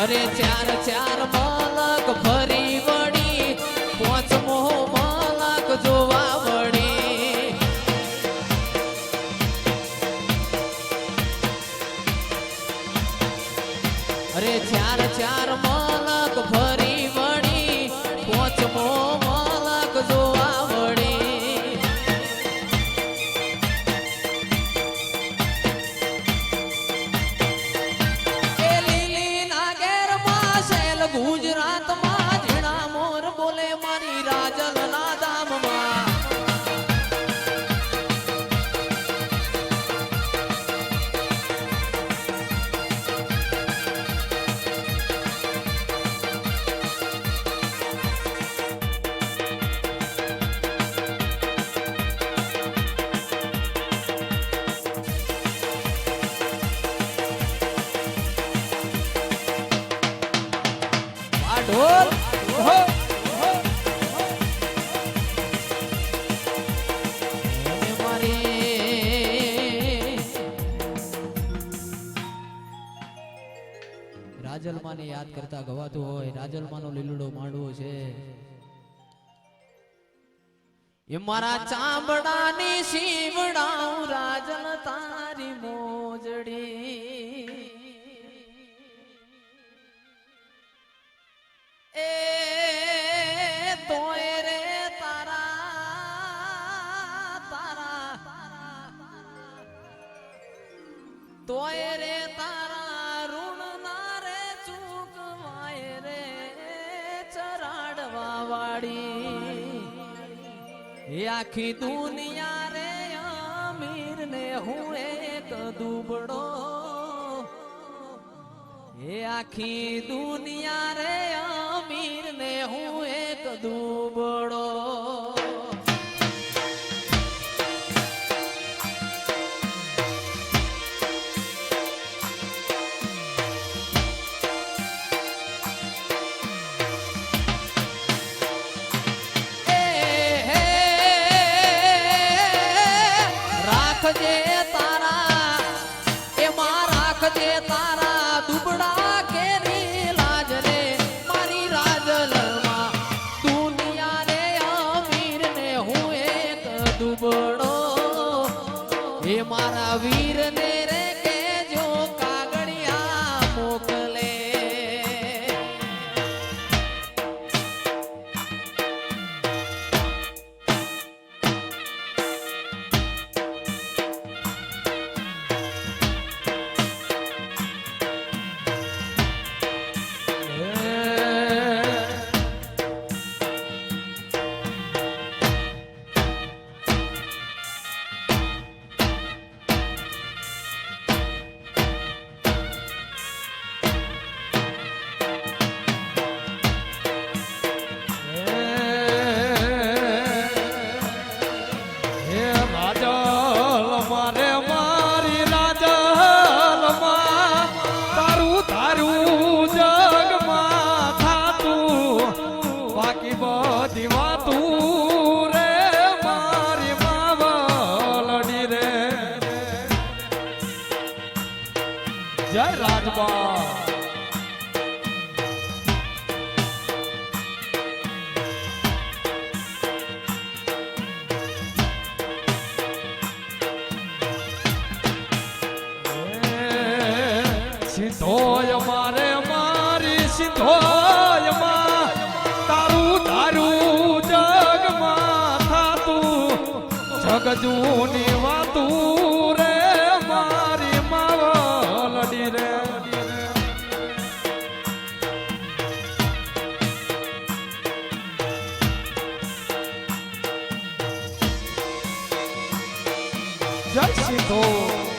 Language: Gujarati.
અરે ચાર ચાર મલક ફરી વળી પાંચમો મલક જોવા વળી અરે ચાર ચાર મલક ફરી વળી પાંચમો મલક જોવા વળી એ લીલી નાગેર માં શેલ ગુજરાતમાં ઝીણા મોર બોલે મારી રાજલ ના ધામમાં ઢોલ રાજલમાં ને યાદ કરતા ગવાતું હોય રાજલમાં નો લીલુડો માંડવો છે એ મારા ચામડાની શીવડાઉ રાજલ તારી મોજડી એ તોય રે તોય રે તારા ઋણ ના રે ચૂકવાય રે ચરાડવા વાળી એ આખી દુનિયા રે અમીર ને હું એક દુબળો એ આખી દુનિયા રે અમીર ને હું એક દુબળો રાખજે તારા એમાં રાખજે તારા દુબળા કેરી લાજ રે મારી રાજલમાં દુનિયા રે અમીર ને હું એક દુબળો એ મારા વીર ને રે કેજો કાગળિયા મોકલે જય રાજબા સિંધોય મારે મારી સિંધોય માં તારું તારું જગમાં થાતું જગજૂની વાતું રે મારી માવલડી રે જય સિંધો